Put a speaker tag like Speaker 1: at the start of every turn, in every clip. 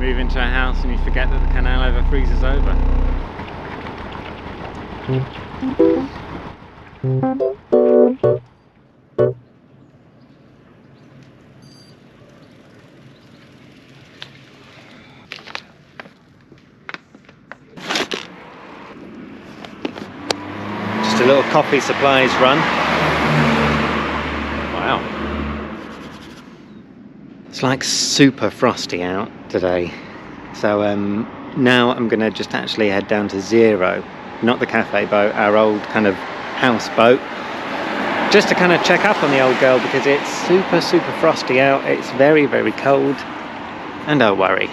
Speaker 1: move into a house and you forget that the canal ever freezes over. Just a little coffee supplies run. Wow. It's like super frosty out today. So now I'm going to just actually head down to Zero, not the Cafe Boat, our old kind of house boat, just to kind of check up on the old girl because it's super frosty out. It's very cold, and don't worry.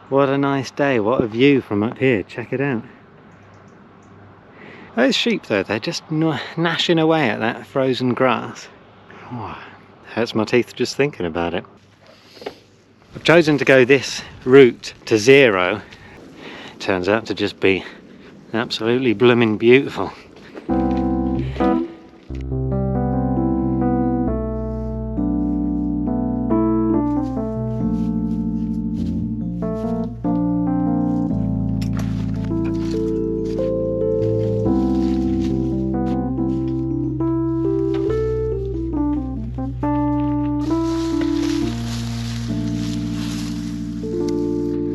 Speaker 1: What a nice day, what a view from up here, check it out. Those sheep though, they're just gnashing away at that frozen grass. Oh, hurts my teeth just thinking about it. I've chosen to go this route to Zero. It turns out to just be absolutely blooming beautiful.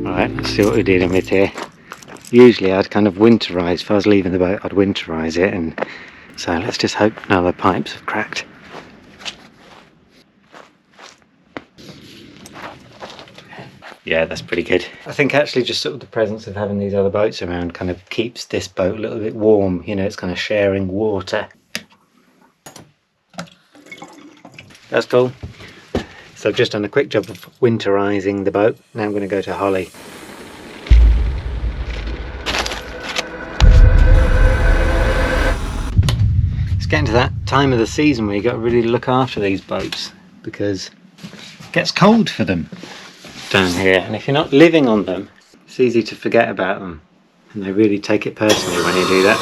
Speaker 1: Right, let's see what we're dealing with here. Usually I'd kind of winterize, if I was leaving the boat I'd winterize it, and so let's just hope none of the pipes have cracked. Yeah, that's pretty good. I think actually just sort of the presence of having these other boats around kind of keeps this boat a little bit warm, you know, it's kind of sharing water. That's cool. So I've just done a quick job of winterizing the boat. Now I'm going to go to Holly. It's getting to that time of the season where you've got to really look after these boats because it gets cold for them down here, and if you're not living on them it's easy to forget about them, and they really take it personally when you do that.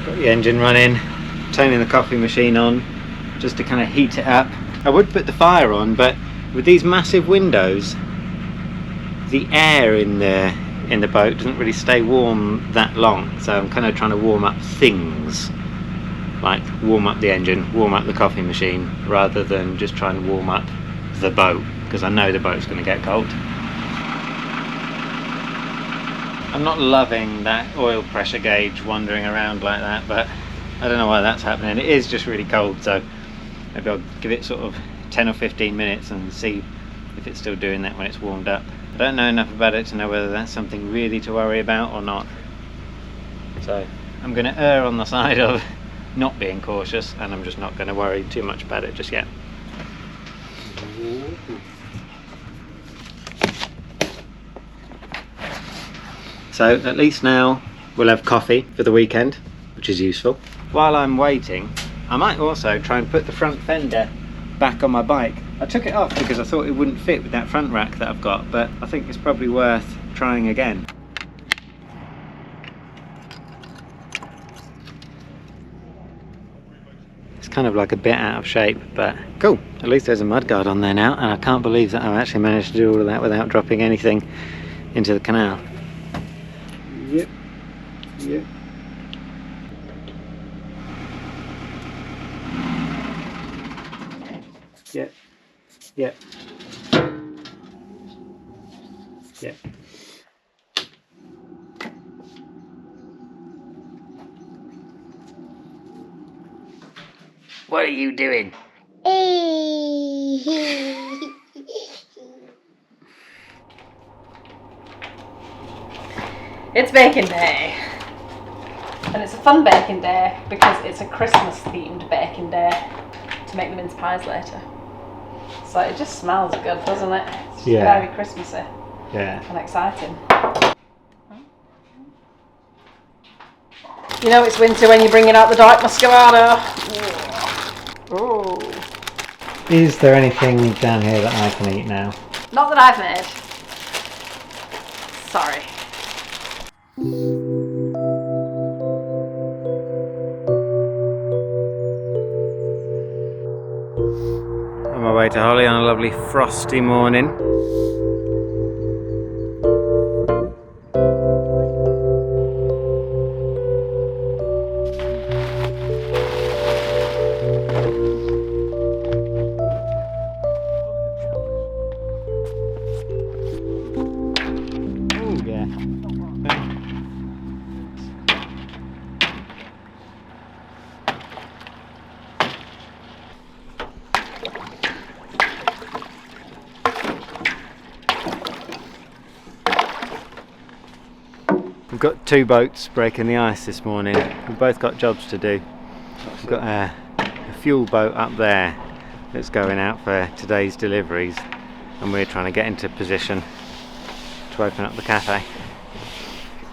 Speaker 1: Got the engine running, turning the coffee machine on just to kind of heat it up. I would put the fire on, but with these massive windows the air in the boat doesn't really stay warm that long, so I'm kind of trying to warm up things, like warm up the engine, warm up the coffee machine, rather than just try and warm up the boat, because I know the boat's going to get cold. I'm not loving that oil pressure gauge wandering around like that, but I don't know why that's happening. It is just really cold, so maybe I'll give it sort of 10 or 15 minutes and see if it's still doing that when it's warmed up. I don't know enough about it to know whether that's something really to worry about or not. So I'm going to err on the side of not being cautious, and I'm just not going to worry too much about it just yet. So at least now we'll have coffee for the weekend, which is useful. While I'm waiting, I might also try and put the front fender back on my bike. I took it off because I thought it wouldn't fit with that front rack that I've got, but I think it's probably worth trying again. It's kind of like a bit out of shape, but cool. At least there's a mudguard on there now, and I can't believe that I've actually managed to do all of that without dropping anything into the canal. Yep. Yep. Yep. Yep. Yep. What are you doing?
Speaker 2: It's baking day, and it's a fun baking day because it's a Christmas themed baking day to make the mince pies later. So it just smells good, doesn't it? It's just very Christmassy and exciting. You know it's winter when you're bringing out the dark muscovado. Ooh.
Speaker 1: Is there anything down here that I can eat now?
Speaker 2: Not that I've made. Sorry.
Speaker 1: my way to Holly on a lovely frosty morning. Oh yeah. We've got two boats breaking the ice this morning. We've both got jobs to do. We've got a fuel boat up there that's going out for today's deliveries, and we're trying to get into position to open up the cafe.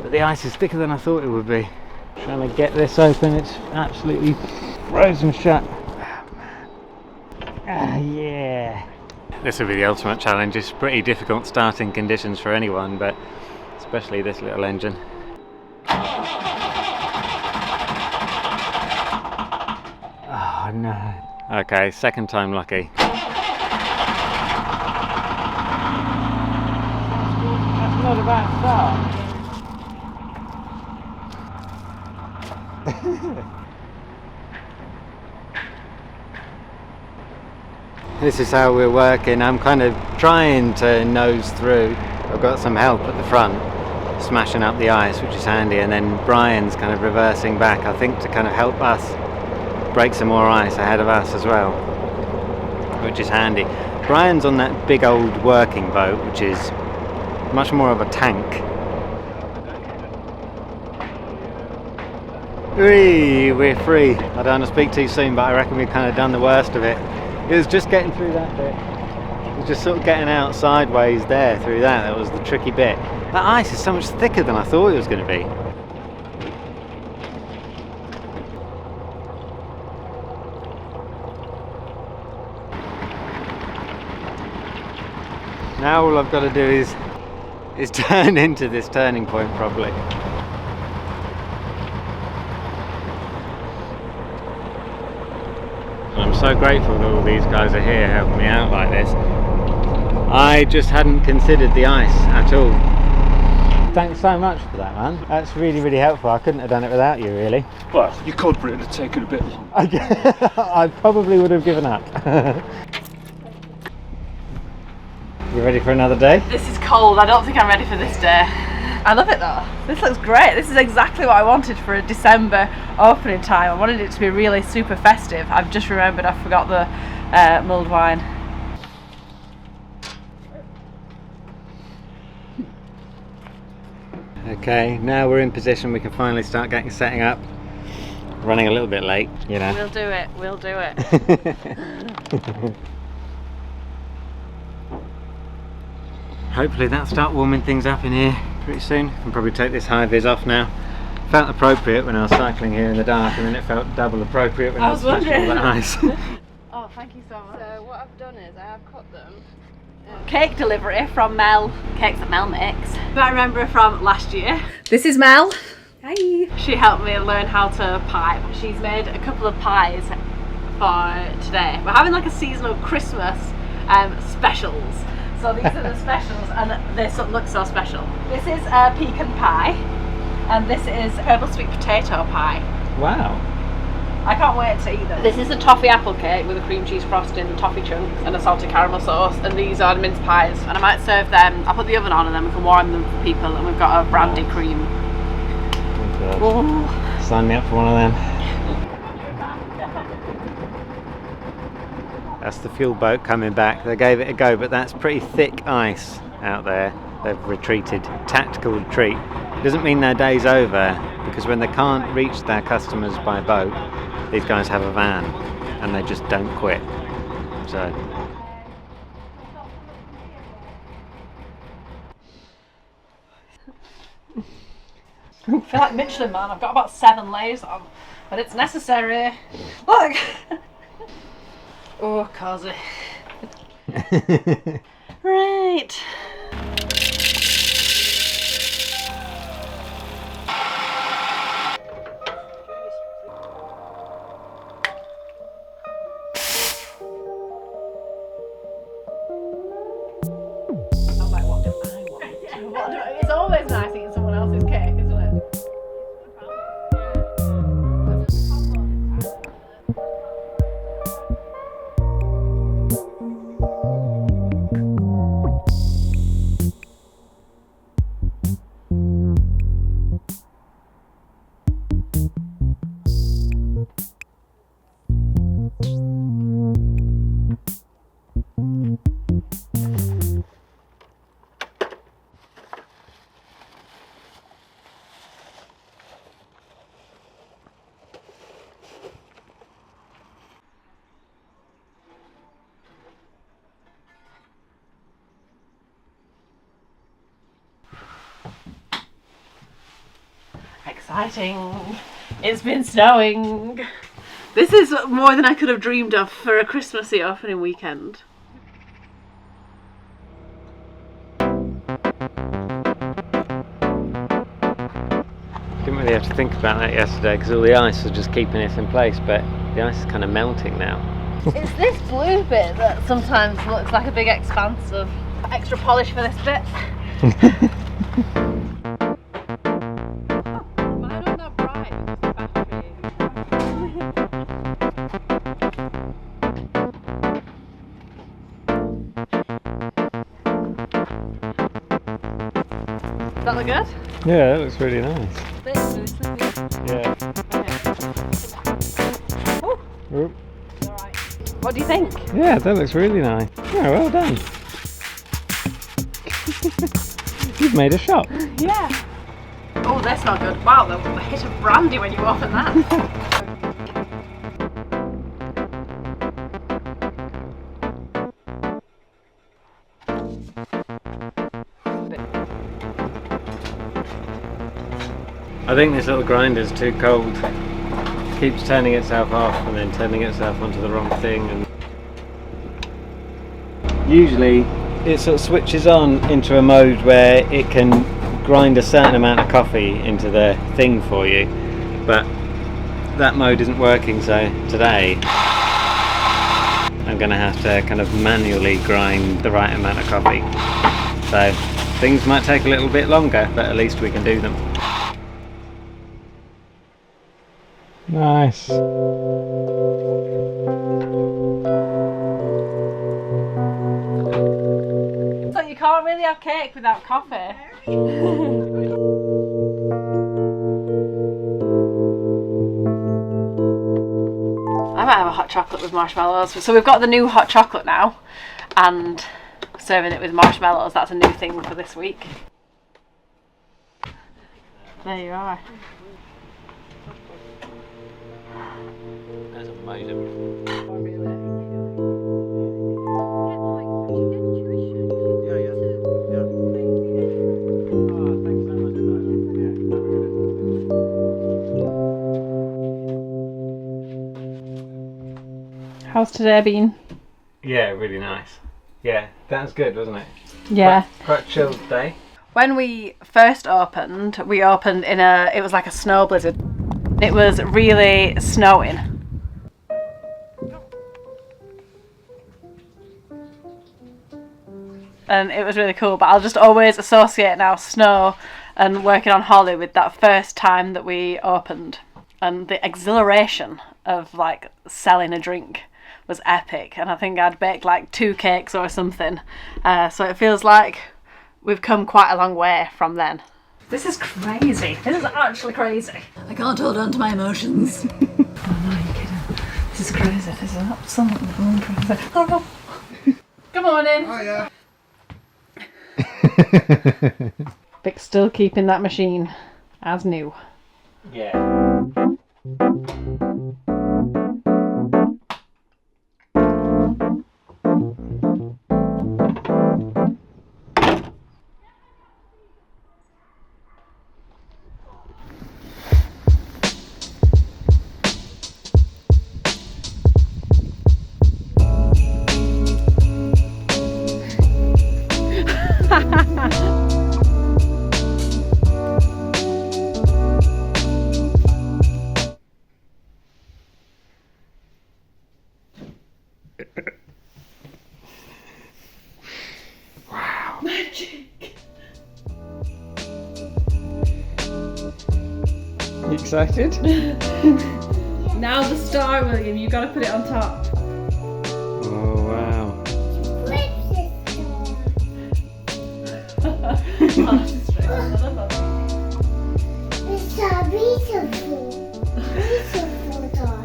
Speaker 1: But the ice is thicker than I thought it would be. Trying to get this open, it's absolutely frozen shut. Yeah. This will be the ultimate challenge. It's pretty difficult starting conditions for anyone, but especially this little engine. Oh no. Okay, second time lucky. That's not a bad start. This is how we're working. I'm kind of trying to nose through. I've got some help at the front, smashing up the ice, which is handy, and then Brian's kind of reversing back, I think, to kind of help us break some more ice ahead of us as well, which is handy. Brian's on that big old working boat, which is much more of a tank. Whee, we're free. I don't want to speak too soon, but I reckon we've kind of done the worst of it. It was just getting through that bit. It was just sort of getting out sideways there through that. That was the tricky bit. That ice is so much thicker than I thought it was going to be. Now all I've got to do is turn into this turning point properly. I'm so grateful that all these guys are here helping me out like this. I just hadn't considered the ice at all. Thanks so much for that, man. That's really, really helpful. I couldn't have done it without you, really.
Speaker 3: Well, you could, but it'd have taken a bit longer.
Speaker 1: I probably would have given up. You ready for another day?
Speaker 2: This is cold. I don't think I'm ready for this day. I love it though. This looks great. This is exactly what I wanted for a December opening time. I wanted it to be really super festive. I've just remembered I forgot the mulled wine.
Speaker 1: Okay, now we're in position. We can finally start setting up. Running a little bit late, you know.
Speaker 2: We'll do it. We'll do it.
Speaker 1: Hopefully that'll start warming things up in here pretty soon. I can probably take this high vis off now. Felt appropriate when I was cycling here in the dark, and then it felt double appropriate when I was smashing all that ice.
Speaker 2: Oh, thank you so much.
Speaker 4: So what I've done is I have cut them.
Speaker 2: Cake delivery from Mel. Cakes that Mel makes. I remember from last year. This is Mel. Hi. She helped me learn how to pie. She's made a couple of pies for today. We're having like a seasonal Christmas specials. So these are the specials, and they look so special. This is a pecan pie, and this is herbal sweet potato pie.
Speaker 1: Wow.
Speaker 2: I can't wait to eat them. This is a toffee apple cake with a cream cheese frosting, toffee chunks, and a salted caramel sauce, and these are the mince pies. And I might serve them, I'll put the oven on and then we can warm them for people, and we've got a brandy cream.
Speaker 1: Oh, sign me up for one of them. That's the fuel boat coming back. They gave it a go, but that's pretty thick ice out there. They've retreated. Tactical retreat. It doesn't mean their day's over, because when they can't reach their customers by boat, these guys have a van, and they just don't quit. So.
Speaker 2: I feel like Michelin Man. I've got about 7 layers on, but it's necessary. Look! Oh, cosy. Right. always nice eating someone else's cake, isn't it? Exciting! It's been snowing! This is more than I could have dreamed of for a Christmassy opening weekend.
Speaker 1: Didn't really have to think about that yesterday because all the ice was just keeping it in place, but the ice is kind of melting now.
Speaker 2: It's this blue bit that sometimes looks like a big expanse of extra polish for this bit. Does that look good?
Speaker 1: Yeah, that looks really nice. Yeah. Oop.
Speaker 2: Alright. What do you think?
Speaker 1: Yeah, that looks really nice. Yeah, well done. You've made a shop.
Speaker 2: Yeah. Oh, that's not good. Wow, the hit of brandy when you open that.
Speaker 1: I think this little grinder's too cold. Keeps turning itself off and then turning itself onto the wrong thing. And usually it sort of switches on into a mode where it can grind a certain amount of coffee into the thing for you, but that mode isn't working, so today I'm going to have to kind of manually grind the right amount of coffee. So things might take a little bit longer, but at least we can do them. Nice.
Speaker 2: So you can't really have cake without coffee. I might have a hot chocolate with marshmallows. So we've got the new hot chocolate now, and serving it with marshmallows. That's a new thing for this week. There you are.
Speaker 1: That's amazing.
Speaker 2: How's today been?
Speaker 1: Yeah, really nice. Yeah, that was good, wasn't it?
Speaker 2: Yeah.
Speaker 1: Quite a chilled day.
Speaker 2: When we first opened, we opened in it was like a snow blizzard. It was really snowing. And it was really cool, but I'll just always associate now snow and working on Holly with that first time that we opened. And the exhilaration of like selling a drink was epic, and I think I'd baked like 2 cakes or something. So it feels like we've come quite a long way from then. This is crazy. This is actually crazy. I can't hold on to my emotions. Oh no, you're kidding. This is crazy. This is absolutely crazy. Oh, no. Good morning.
Speaker 3: Hiya.
Speaker 2: Vic's still keeping that machine as new.
Speaker 1: Yeah.
Speaker 2: Wow. Magic.
Speaker 1: excited?
Speaker 2: Now the star, William, you gotta put it on top.
Speaker 1: Oh wow.
Speaker 5: It's so beautiful. Beautiful doll.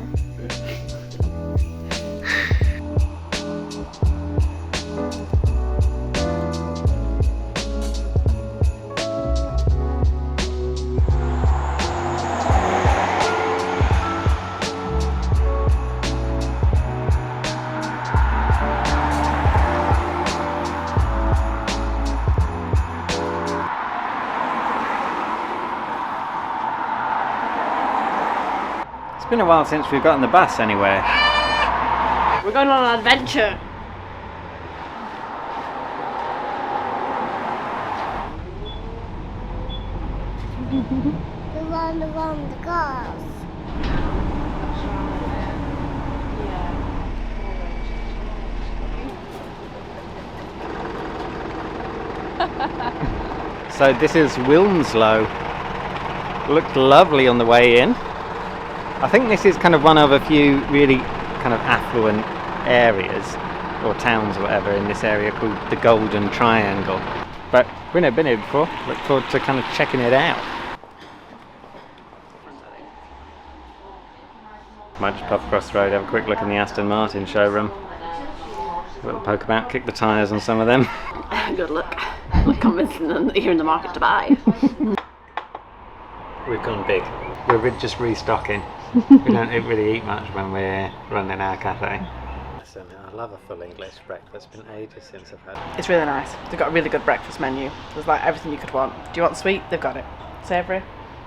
Speaker 1: It's been a while since we've gotten the bus anywhere.
Speaker 2: We're going on an adventure.
Speaker 5: We run around the cars.
Speaker 1: So this is Wilmslow. Looked lovely on the way in. I think this is kind of one of a few really kind of affluent areas or towns or whatever in this area called the Golden Triangle. But we've never been here before. Look forward to kind of checking it out. Might just pop across the road, have a quick look in the Aston Martin showroom. A little poke about, kick the tyres on some of them.
Speaker 2: Good look. Look convincing them that you're in the market to buy.
Speaker 1: We've gone big. We're just restocking. We don't really eat much when we're running our cafe. I love a full English breakfast. It's been ages since I've had it.
Speaker 2: It's really nice. They've got a really good breakfast menu. There's like everything you could want. Do you want sweet? They've got it. Savoury?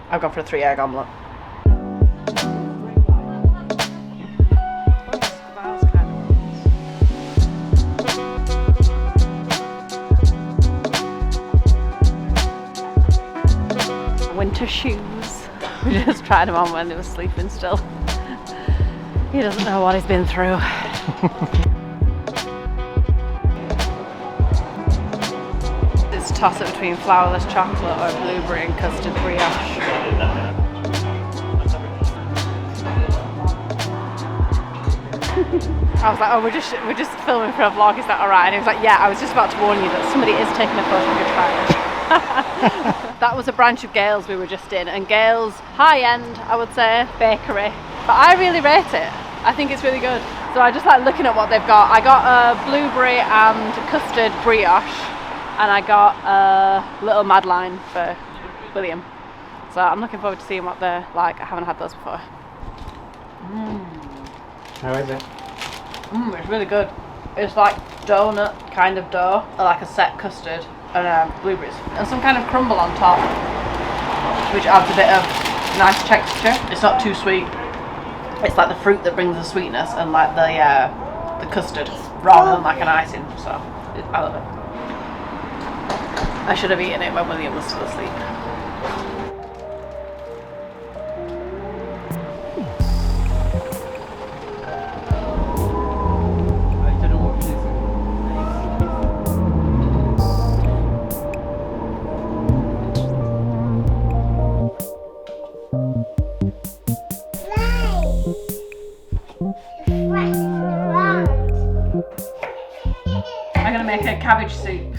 Speaker 2: I've gone for a 3-egg omelette. Winter shoes. We just tried them on when they were sleeping still. He doesn't know what he's been through. It's toss it between flourless chocolate or blueberry and custard brioche. I was like, oh, we're just filming for a vlog, is that alright? And he was like, yeah, I was just about to warn you that somebody is taking a photo of your child. That was a branch of Gale's we were just in, and Gale's high-end, I would say, bakery. But I really rate it. I think it's really good. So I just like looking at what they've got. I got a blueberry and custard brioche, and I got a little Madeleine for William. So I'm looking forward to seeing what they're like. I haven't had those before.
Speaker 1: How is it?
Speaker 2: It's really good. It's like donut kind of dough, or like a set custard and blueberries, and some kind of crumble on top, which adds a bit of nice texture. It's not too sweet. It's like the fruit that brings the sweetness, and like the custard, rather than like an icing. So I love it. I should have eaten it when William was still asleep. I'm gonna make a cabbage soup.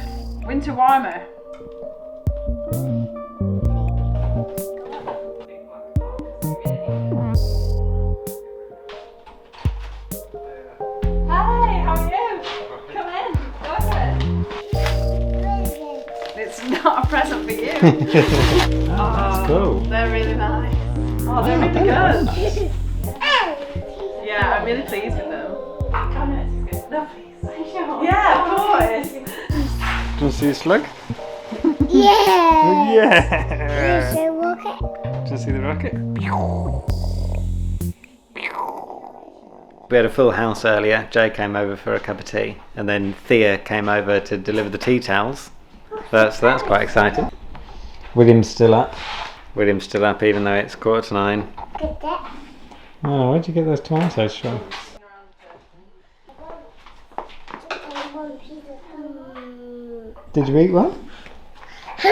Speaker 2: Winter warmer. Hi, how are you? Come in, go for it. It's not a present for you.
Speaker 1: That's cool.
Speaker 2: They're really nice. Oh, they're really good. Yeah, I'm really pleased with them. No, please. Yeah, of course.
Speaker 1: Do you want to see the slug?
Speaker 5: Yeah.
Speaker 1: Yeah!
Speaker 5: Is it rocket?
Speaker 1: Do you want to see the rocket? We had a full house earlier. Jay came over for a cup of tea, and then Thea came over to deliver the tea towels. So that's quite exciting. William's still up. William's still up even though it's 9:15.
Speaker 5: Get that.
Speaker 1: Oh, where'd you get those tomatoes from? Did you eat one? Be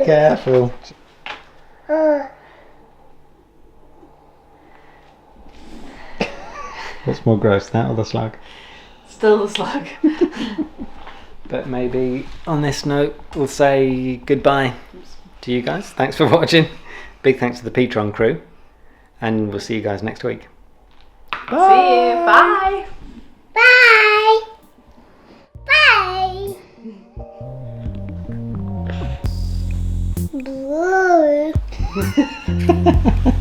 Speaker 1: careful. What's more gross, that or the slug?
Speaker 2: Still the slug.
Speaker 1: But maybe on this note, we'll say goodbye to you guys. Thanks for watching. Big thanks to the Petron crew. And we'll see you guys next week. Bye.
Speaker 2: See you. Bye.
Speaker 5: Bye. Bye. Blue.